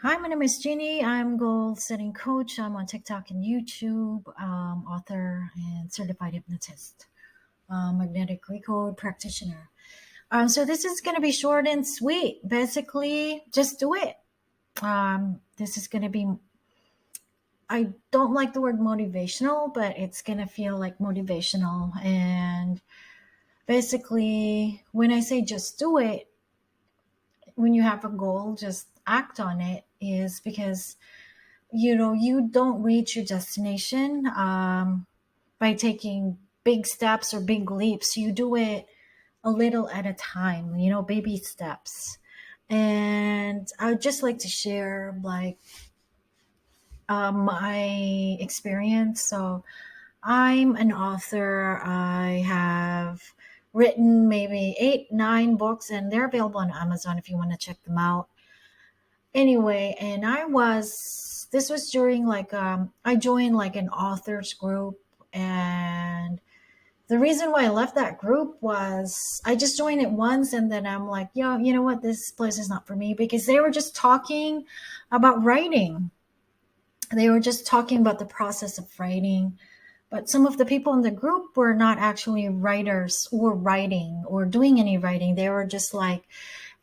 Hi, my name is Jeannie. I'm goal setting coach. I'm on TikTok and YouTube, author and certified hypnotist, Magnetic Recode practitioner. So this is going to be short and sweet. Basically, just do it. This is going to be, I don't like the word motivational, but it's going to feel like motivational. And basically, when I say just do it, when you have a goal, just act on it, is because you don't reach your destination by taking big steps or big leaps. You do it a little at a time, baby steps. And I would just like to share my experience. So I'm an author. I have written maybe 8 9 books, and they're available on Amazon if you want to check them out. Anyway, and this was during I joined like an authors group. And the reason why I left that group was I just joined it once, and then I'm like, yo, you know what, this place is not for me, because they were just talking about writing. They were just talking about the process of writing, but some of the people in the group were not actually writers or writing or doing any writing. They were just like,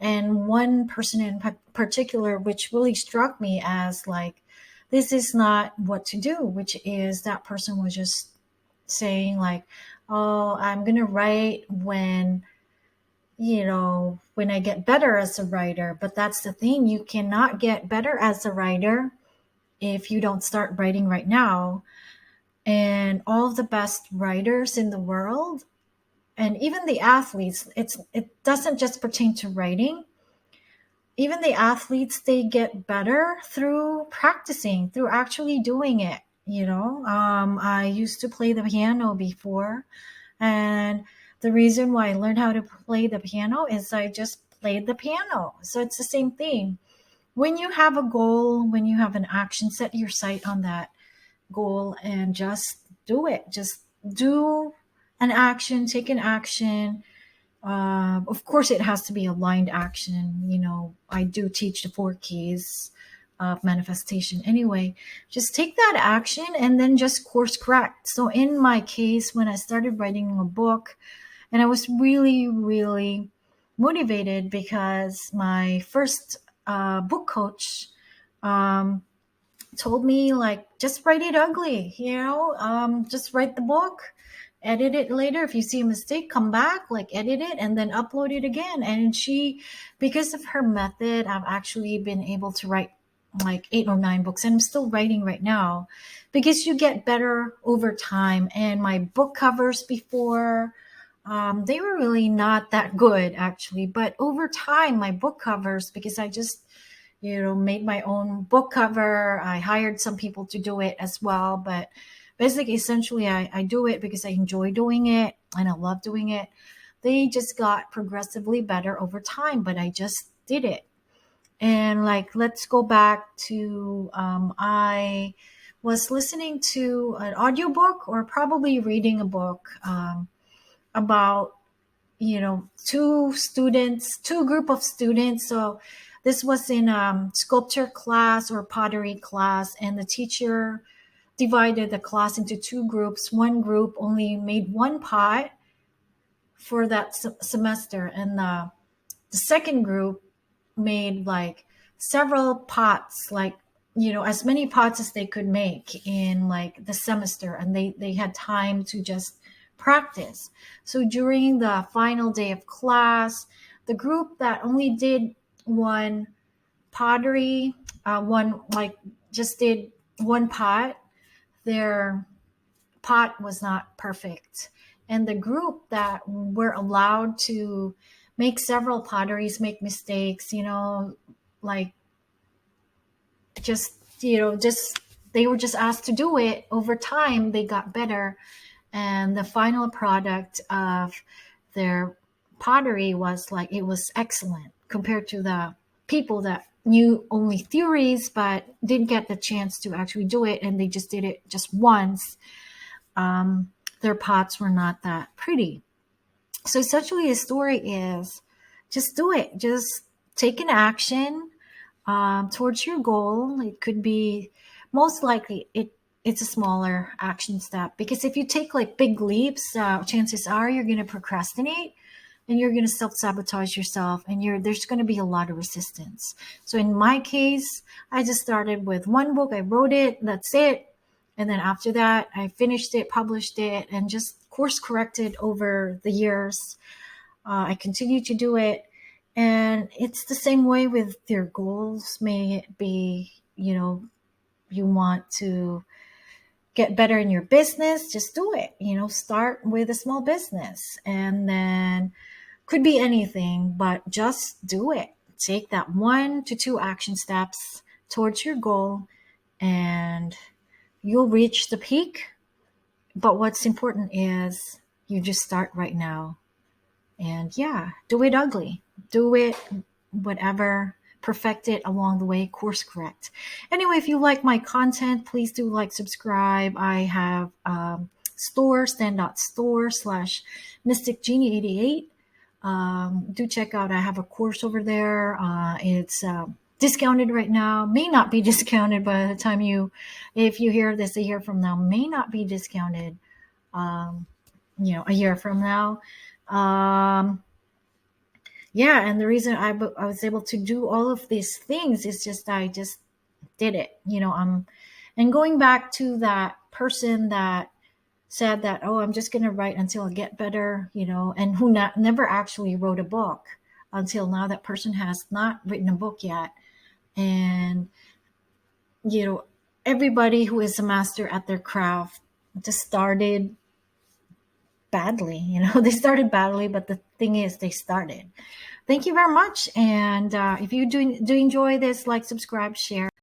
and one person in particular, which really struck me as like, this is not what to do, which is that person was just saying like, oh, I'm going to write when I get better as a writer. But that's the thing. You cannot get better as a writer if you don't start writing right now. And all of the best writers in the world, and even the athletes, it doesn't just pertain to writing. Even the athletes, they get better through practicing, through actually doing it. I used to play the piano before, and the reason why I learned how to play the piano is I just played the piano. So it's the same thing. When you have a goal, when you have an action, set your sight on that goal and just do it. Just do an action, take an action. Of course, it has to be aligned action. I do teach the 4 keys of manifestation. Anyway, just take that action and then just course correct. So in my case, when I started writing a book, and I was really, really motivated because my first book coach um, told me like, just write it ugly, just write the book, edit it later. If you see a mistake, come back, like edit it and then upload it again. And because of her method, I've actually been able to write like 8 or 9 books, and I'm still writing right now, because you get better over time. And my book covers before, they were really not that good actually, but over time my book covers, because I just made my own book cover. I hired some people to do it as well. But basically, essentially, I do it because I enjoy doing it and I love doing it. They just got progressively better over time, but I just did it. And like, let's go back to, I was listening to an audiobook or probably reading a book about two group of students. So this was in sculpture class or pottery class, and the teacher divided the class into 2 groups. One group only made 1 pot for that semester, and the second group made like several pots, like as many pots as they could make in like the semester, and they had time to just practice. So during the final day of class, the group that only did one pottery, one like just did 1 pot, their pot was not perfect. And the group that were allowed to make several potteries, make mistakes, like just they were just asked to do it. Over time, they got better. And the final product of their pottery was like, it was excellent compared to the people that knew only theories but didn't get the chance to actually do it, and they just did it just once. Their pots were not that pretty. So essentially, the story is just do it. Just take an action. towards your goal. It could be, most likely it's a smaller action step, because if you take like big leaps, chances are you're going to procrastinate and you're going to self-sabotage yourself, and there's going to be a lot of resistance. So in my case, I just started with one book. I wrote it, that's it. And then after that, I finished it, published it, and just course corrected over the years. I continue to do it. And it's the same way with your goals. May it be, you want to get better in your business, just do it. Start with a small business, and then could be anything, but just do it. Take that 1 to 2 action steps towards your goal, and you'll reach the peak. But what's important is you just start right now. And yeah, do it ugly. Do it whatever. Perfect it along the way. Course correct. Anyway, if you like my content, please do like, subscribe. I have store, stand.store/mysticgenie88. Do check out. I have a course over there. It's discounted right now. May not be discounted by the time if you hear this a year from now. May not be discounted. A year from now. Yeah, and the reason I was able to do all of these things is just I just did it. And going back to that person that said that, oh, I'm just going to write until I get better, and who never actually wrote a book until now. That person has not written a book yet. And, everybody who is a master at their craft just started badly. They started badly, but the thing is, they started. Thank you very much. And if you do enjoy this, like, subscribe, share.